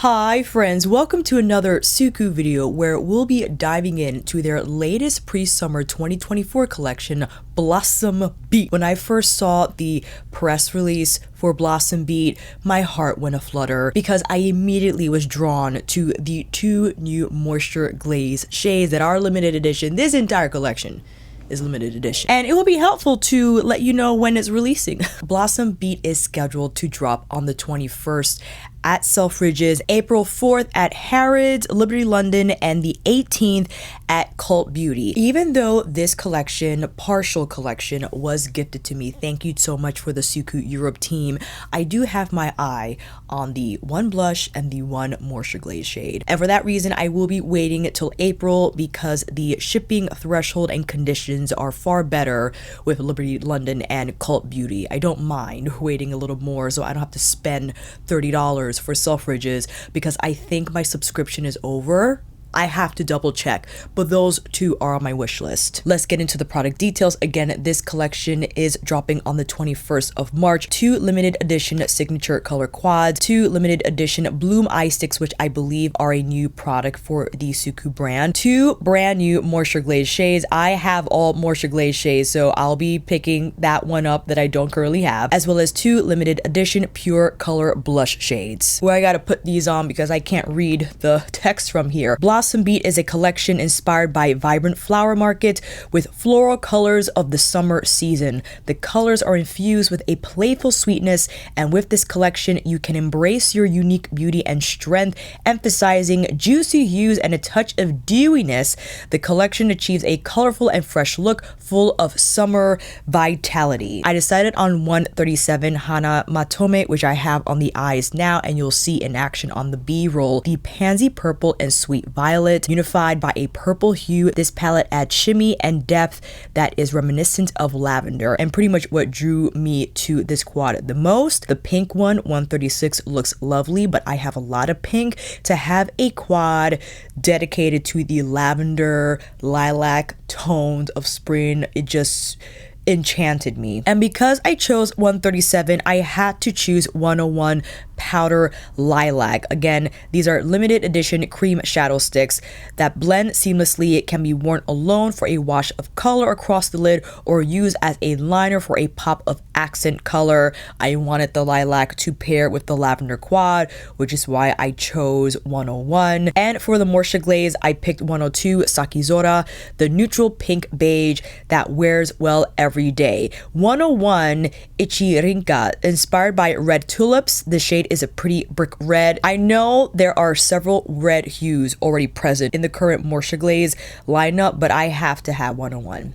Hi friends, welcome to another Suqqu video where we'll be diving into their latest pre-summer 2024 collection, Blossom Beat. When I first saw the press release for Blossom Beat, my heart went aflutter because I immediately was drawn to the two new Moisture Glaze shades that are limited edition. This entire collection is limited edition, and it will be helpful to let you know when it's releasing. Blossom Beat is scheduled to drop on the 21st at Selfridges, April 4th at Harrods, Liberty London, and the 18th at Cult Beauty. Even though this collection, partial collection, was gifted to me, thank you so much for the Suqqu Europe team, I do have my eye on the one blush and the one Moisture Glaze shade. And for that reason, I will be waiting till April because the shipping threshold and conditions are far better with Liberty London and Cult Beauty. I don't mind waiting a little more so I don't have to spend $30 for Selfridges because I think my subscription is over. I have to double check, but those two are on my wish list. Let's get into the product details. Again, this collection is dropping on the 21st of March. 2 limited edition signature color quads, 2 limited edition Bloom eye sticks, which I believe are a new product for the Suqqu brand, 2 brand new Moisture Glaze shades. I have all Moisture Glaze shades, so I'll be picking that one up that I don't currently have, as well as 2 limited edition pure color blush shades. Where I gotta put these on because I can't read the text from here. Blossom Beat is a collection inspired by vibrant flower market with floral colors of the summer season. The colors are infused with a playful sweetness, and with this collection, you can embrace your unique beauty and strength, emphasizing juicy hues and a touch of dewiness. The collection achieves a colorful and fresh look full of summer vitality. I decided on 137 Hana Matome, which I have on the eyes now, and you'll see in action on the B-roll. The pansy purple and sweet violet unified by a purple hue. This palette adds shimmy and depth that is reminiscent of lavender, and pretty much what drew me to this quad the most. The pink one, 136, looks lovely, but I have a lot of pink. To have a quad dedicated to the lavender, lilac tones of spring, it just enchanted me. And because I chose 137, I had to choose 101 Powder Lilac. Again, these are limited edition cream shadow sticks that blend seamlessly. It can be worn alone for a wash of color across the lid or used as a liner for a pop of accent color. I wanted the lilac to pair with the lavender quad, which is why I chose 101. And for the Moisture Glaze, I picked 102 Sakizora, the neutral pink beige that wears well every day. 101 Ichirinka, inspired by red tulips. The shade is a pretty brick red. I know there are several red hues already present in the current Moisture Glaze lineup, but I have to have 101.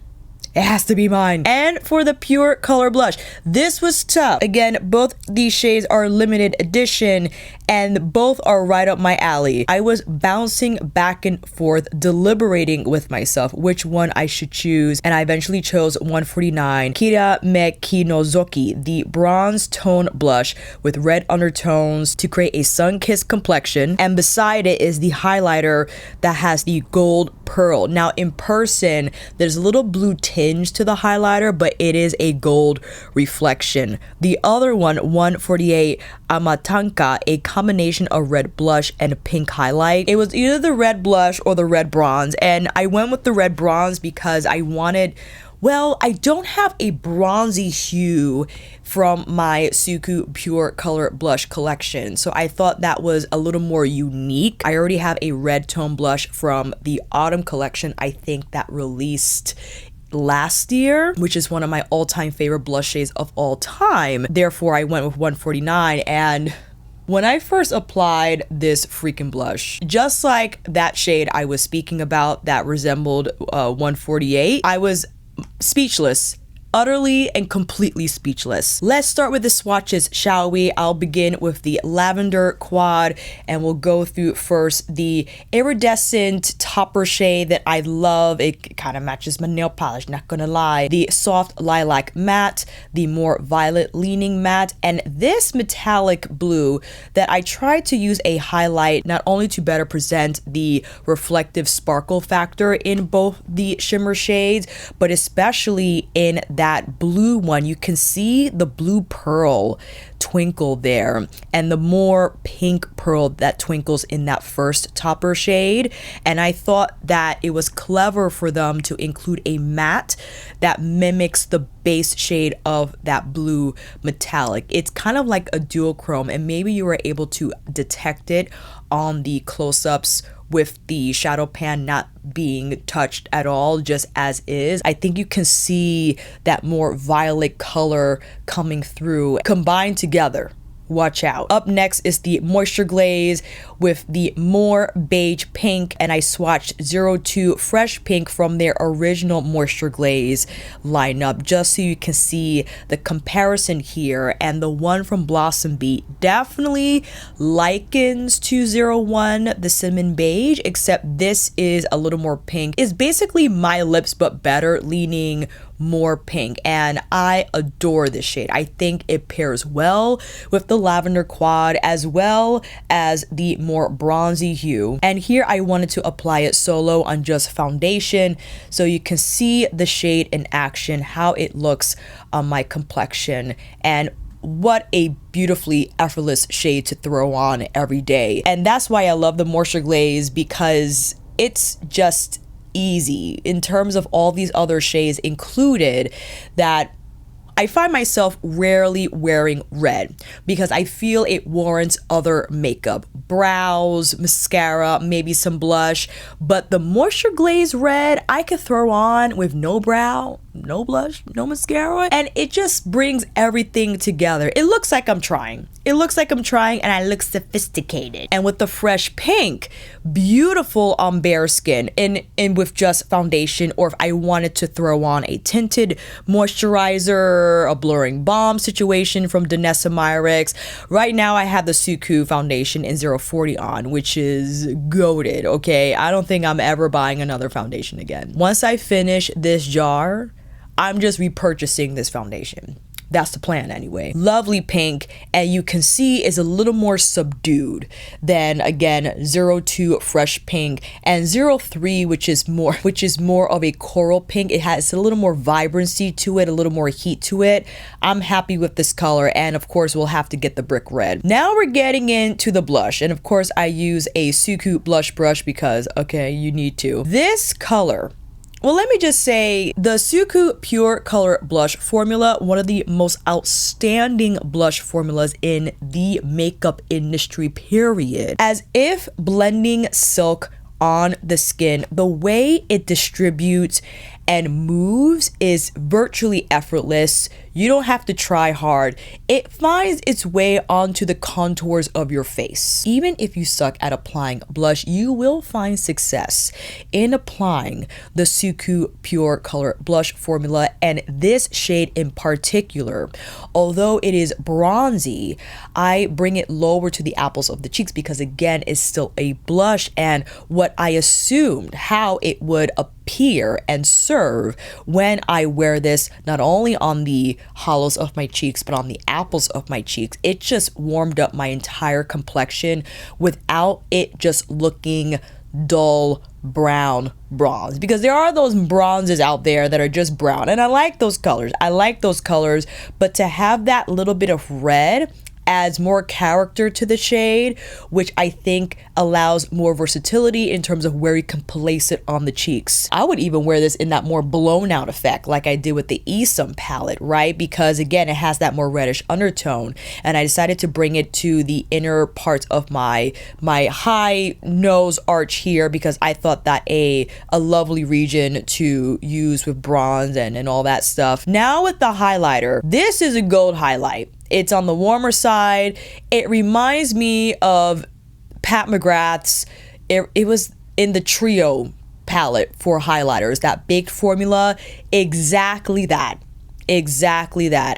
It has to be mine. And for the pure color blush, this was tough. Again, both these shades are limited edition and both are right up my alley. I was bouncing back and forth, deliberating with myself which one I should choose, and I eventually chose 149 Kira Me Kinozoki, the bronze tone blush with red undertones to create a sun-kissed complexion, and beside it is the highlighter that has the gold pearl. Now in person, there's a little blue tinge to the highlighter, but it is a gold reflection. The other one, 148 Amatanka, a combination of red blush and a pink highlight. It was either the red blush or the red bronze, and I went with the red bronze because I wanted, well, I don't have a bronzy hue from my Suqqu Pure Color Blush collection, so I thought that was a little more unique. I already have a red tone blush from the autumn collection, I think that released last year, which is one of my all-time favorite blush shades of all time. Therefore, I went with 149, and when I first applied this freaking blush, just like that shade I was speaking about that resembled 148, I was speechless. Utterly and completely speechless. Let's start with the swatches, shall we? I'll begin with the lavender quad, and we'll go through first the iridescent topper shade that I love. It kind of matches my nail polish, not gonna lie. The soft lilac matte, the more violet leaning matte, and this metallic blue that I tried to use a highlight not only to better present the reflective sparkle factor in both the shimmer shades, but especially in that that blue one, you can see the blue pearl twinkle there, and the more pink pearl that twinkles in that first topper shade. And I thought that it was clever for them to include a matte that mimics the base shade of that blue metallic. It's kind of like a duochrome, and maybe you were able to detect it on the close-ups with the shadow pan not being touched at all, just as is. I think you can see that more violet color coming through combined together. Watch out. Up next is the Moisture Glaze with the more beige pink, and I swatched 02 Fresh Pink from their original Moisture Glaze lineup just so you can see the comparison here. And the one from Blossom Beat definitely likens to 01 the Cinnamon Beige, except this is a little more pink. It's basically My Lips but better, leaning more pink, and I adore this shade. I think it pairs well with the lavender quad as well as the more bronzy hue. And here I wanted to apply it solo on just foundation so you can see the shade in action, how it looks on my complexion, and what a beautifully effortless shade to throw on every day. And that's why I love the Moisture Glaze, because it's just easy in terms of all these other shades included, that I find myself rarely wearing red because I feel it warrants other makeup, brows, mascara, maybe some blush. But the Moisture Glaze red I could throw on with no brow, no blush, no mascara, and it just brings everything together. It looks like I'm trying. It looks like I'm trying, and I look sophisticated. And with the Fresh Pink, beautiful on bare skin and with just foundation, or if I wanted to throw on a tinted moisturizer, a blurring balm situation from Danessa Myricks. Right now I have the Suqqu Foundation in 040 on, which is goated, okay? I don't think I'm ever buying another foundation again. Once I finish this jar, I'm just repurchasing this foundation. That's the plan anyway. Lovely pink, and you can see is a little more subdued than, again, 02 Fresh Pink, and 03, which is more of a coral pink. It has a little more vibrancy to it, a little more heat to it. I'm happy with this color, and of course we'll have to get the brick red. Now we're getting into the blush, and of course I use a Suqqu blush brush because, okay, you need to. This color, well, let me just say, the Suqqu Pure Color Blush formula, one of the most outstanding blush formulas in the makeup industry, period. As if blending silk on the skin, the way it distributes and moves is virtually effortless. You don't have to try hard. It finds its way onto the contours of your face. Even if you suck at applying blush, you will find success in applying the Suqqu Pure Color Blush formula, and this shade in particular. Although it is bronzy, I bring it lower to the apples of the cheeks because, again, it's still a blush, and what I assumed how it would appear and serve when I wear this, not only on the hollows of my cheeks but on the apples of my cheeks. It just warmed up my entire complexion without it just looking dull brown bronze, because there are those bronzes out there that are just brown, and I like those colors. But to have that little bit of red adds more character to the shade, which I think allows more versatility in terms of where you can place it on the cheeks. I would even wear this in that more blown out effect like I did with the Esom palette, right? Because again, it has that more reddish undertone, and I decided to bring it to the inner parts of my high nose arch here because I thought that a lovely region to use with bronze and all that stuff. Now with the highlighter, this is a gold highlight. It's on the warmer side. It reminds me of Pat McGrath's, it was in the Trio palette for highlighters, that baked formula. Exactly that.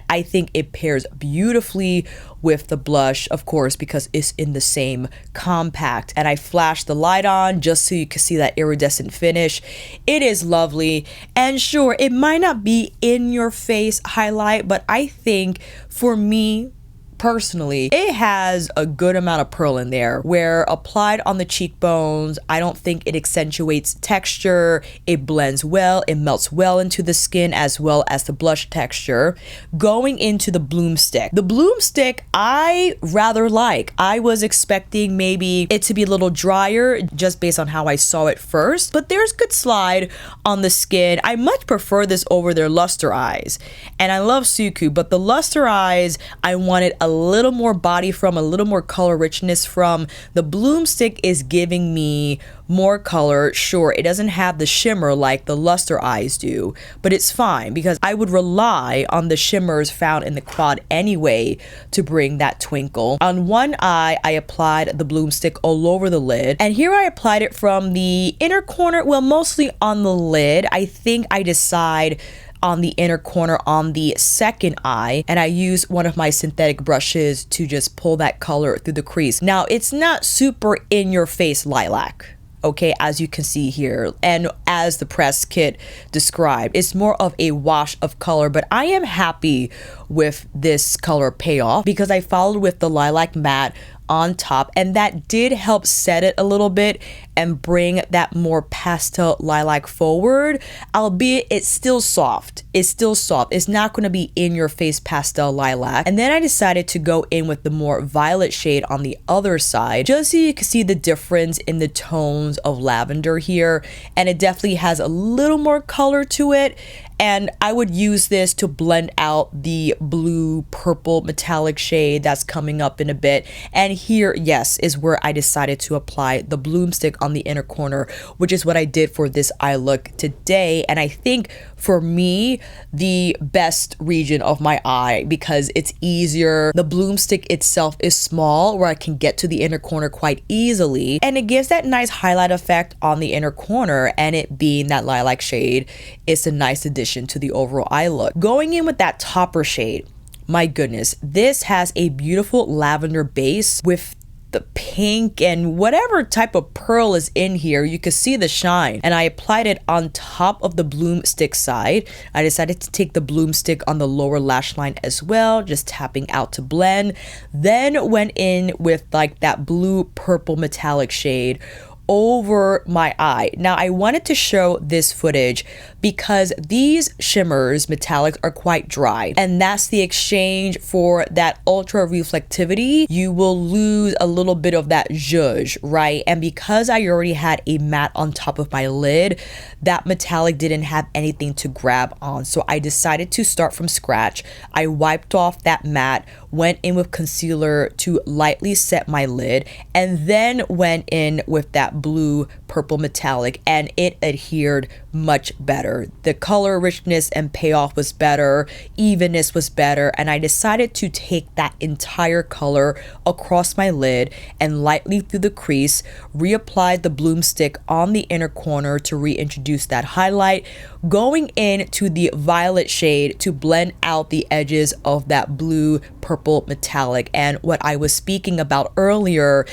I think it pairs beautifully with the blush, of course, because it's in the same compact. And I flashed the light on just so you can see that iridescent finish. It is lovely. And sure, it might not be in your face highlight, but I think for me personally, it has a good amount of pearl in there, where applied on the cheekbones, I don't think it accentuates texture. It blends well, it melts well into the skin, as well as the blush texture. Going into the bloom stick. The bloom stick I rather like. I was expecting maybe it to be a little drier just based on how I saw it first, but there's good slide on the skin. I much prefer this over their luster eyes, and I love Suqqu, but the luster eyes I wanted a little more body from, a little more color richness from. The bloom stick is giving me more color. Sure, it doesn't have the shimmer like the luster eyes do, but it's fine because I would rely on the shimmers found in the quad anyway to bring that twinkle. On one eye, I applied the bloom stick all over the lid, and here I applied it from the inner corner, well, mostly on the lid. I think I decide on the inner corner on the second eye, and I use one of my synthetic brushes to just pull that color through the crease. Now, it's not super in your face lilac, okay, as you can see here, and as the press kit described, it's more of a wash of color, but I am happy with this color payoff because I followed with the lilac matte on top, and that did help set it a little bit and bring that more pastel lilac forward, albeit it's still soft. It's still soft. It's not going to be in your face pastel lilac. And then I decided to go in with the more violet shade on the other side, just so you can see the difference in the tones of lavender here, and it definitely has a little more color to it. And I would use this to blend out the blue purple metallic shade that's coming up in a bit. And here, yes, is where I decided to apply the bloom stick on the inner corner, which is what I did for this eye look today. And I think for me, the best region of my eye, because it's easier. The bloom stick itself is small, where I can get to the inner corner quite easily, and it gives that nice highlight effect on the inner corner, and it being that lilac shade, it's a nice addition to the overall eye look. Going in with that topper shade, my goodness, this has a beautiful lavender base with the pink and whatever type of pearl is in here. You can see the shine, and I applied it on top of the bloom stick side. I decided to take the bloom stick on the lower lash line as well, just tapping out to blend, then went in with like that blue purple metallic shade over my eye. Now, I wanted to show this footage because these shimmers, metallics, are quite dry, and that's the exchange for that ultra reflectivity. You will lose a little bit of that zhuzh, right? And because I already had a matte on top of my lid, that metallic didn't have anything to grab on, so I decided to start from scratch. I wiped off that matte, went in with concealer to lightly set my lid, and then went in with that blue purple metallic, and it adhered much better. The color richness and payoff was better, evenness was better, and I decided to take that entire color across my lid and lightly through the crease, reapplied the bloom stick on the inner corner to reintroduce that highlight, going in to the violet shade to blend out the edges of that blue purple metallic. And what I was speaking about earlier,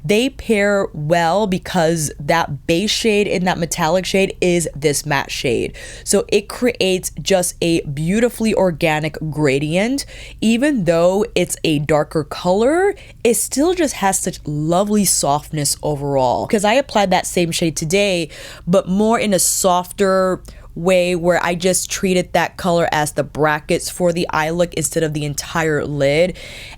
they pair well because that base shade in that metallic shade is this matte shade, so it creates just a beautifully organic gradient. Even though it's a darker color, it still just has such lovely softness overall, because I applied that same shade today, but more in a softer way, where I just treated that color as the brackets for the eye look instead of the entire lid,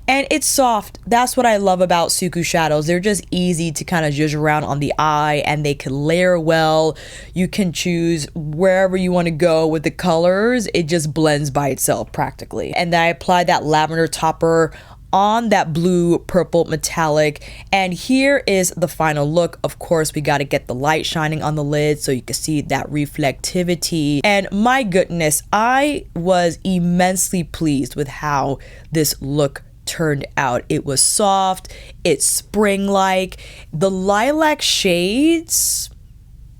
and it's soft. That's what I love about Suqqu shadows. They're just easy to kind of zhuzh around on the eye, and they can layer well. You can choose wherever you want to go with the colors. It just blends by itself practically. And then I applied that lavender topper on that blue purple metallic, and here is the final look. Of course, we got to get the light shining on the lid so you can see that reflectivity, and my goodness, I was immensely pleased with how this look turned out. It was soft, it's spring-like. The lilac shades,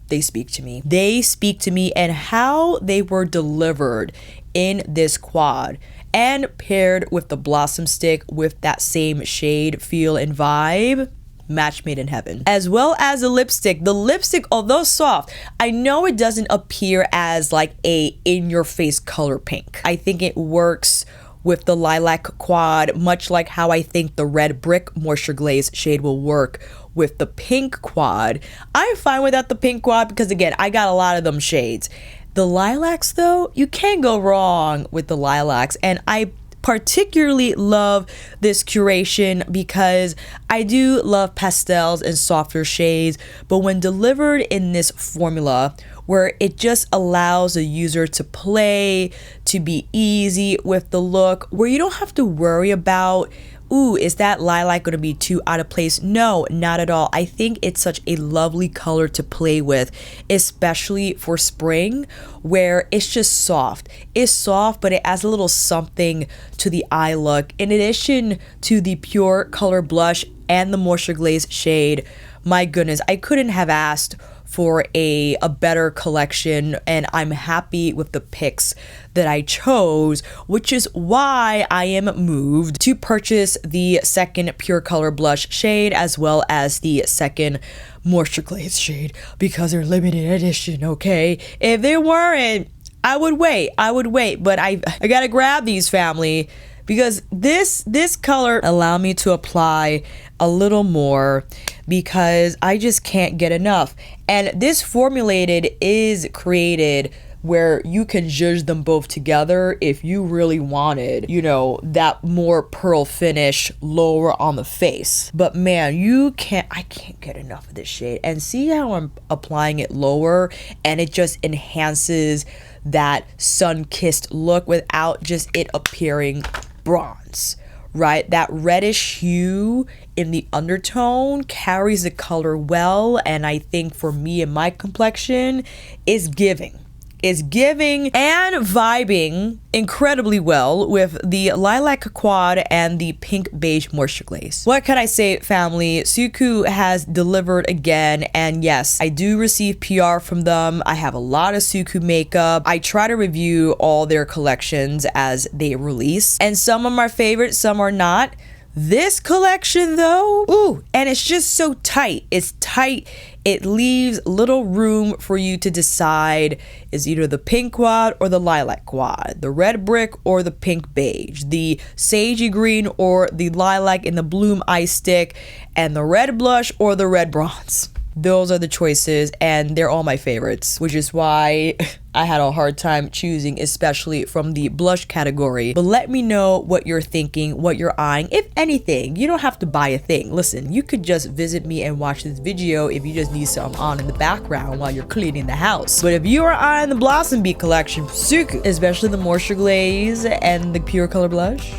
they speak to me. They speak to me, and how they were delivered in this quad and paired with the blossom stick with that same shade, feel, and vibe, match made in heaven. As well as the lipstick. The lipstick, although soft, I know it doesn't appear as like a in-your-face color pink. I think it works with the lilac quad, much like how I think the red brick moisture glaze shade will work with the pink quad. I'm fine without the pink quad because, again, I got a lot of them shades. The lilacs, though, you can't go wrong with the lilacs, and I particularly love this curation because I do love pastels and softer shades, but when delivered in this formula where it just allows the user to play, to be easy with the look, where you don't have to worry about, ooh, is that lilac going to be too out of place? No, not at all. I think it's such a lovely color to play with, especially for spring, where it's just soft. It's soft, but it adds a little something to the eye look. In addition to the pure color blush and the moisture glaze shade, my goodness, I couldn't have asked for a better collection, and I'm happy with the picks that I chose, which is why I am moved to purchase the second pure color blush shade as well as the second moisture glaze shade because they're limited edition, okay? If they weren't, I would wait, but I gotta grab these, family, because this color allow me to apply a little more because I just can't get enough. And this formulated is created where you can judge them both together if you really wanted, you know, that more pearl finish lower on the face. But man, I can't get enough of this shade. And see how I'm applying it lower and it just enhances that sun-kissed look without just it appearing bronze, right? That reddish hue in the undertone carries the color well, and I think for me and my complexion is giving and vibing incredibly well with the lilac quad and the pink beige moisture glaze. What can I say, family? Suqqu has delivered again, and yes, I do receive PR from them. I have a lot of Suqqu makeup. I try to review all their collections as they release, and some are my favorites, some are not. This collection though, ooh, and it's just so tight. It's tight. It leaves little room for you to decide is either the pink quad or the lilac quad, the red brick or the pink beige, the sagey green or the lilac in the bloom ice stick, and the red blush or the red bronze. Those are the choices, and they're all my favorites, which is why I had a hard time choosing, especially from the blush category. But let me know what you're thinking, what you're eyeing, if anything. You don't have to buy a thing. Listen, you could just visit me and watch this video if you just need something on in the background while you're cleaning the house. But if you are eyeing the Blossom Beat collection, Suqqu, especially the moisture glaze and the pure color blush,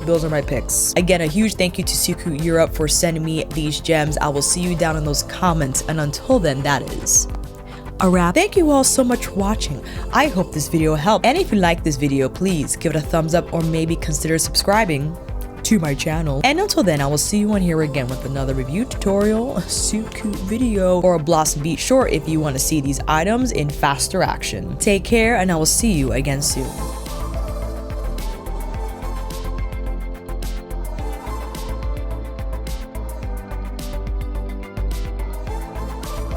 those are my picks. Again, a huge thank you to Suqqu Europe for sending me these gems. I will see you down in those comments, and until then, that is a wrap. Thank you all so much for watching. I hope this video helped, and if you like this video, please give it a thumbs up or maybe consider subscribing to my channel. And until then, I will see you on here again with another review tutorial, a Suqqu video, or a Blossom Beat short if you want to see these items in faster action. Take care, and I will see you again soon.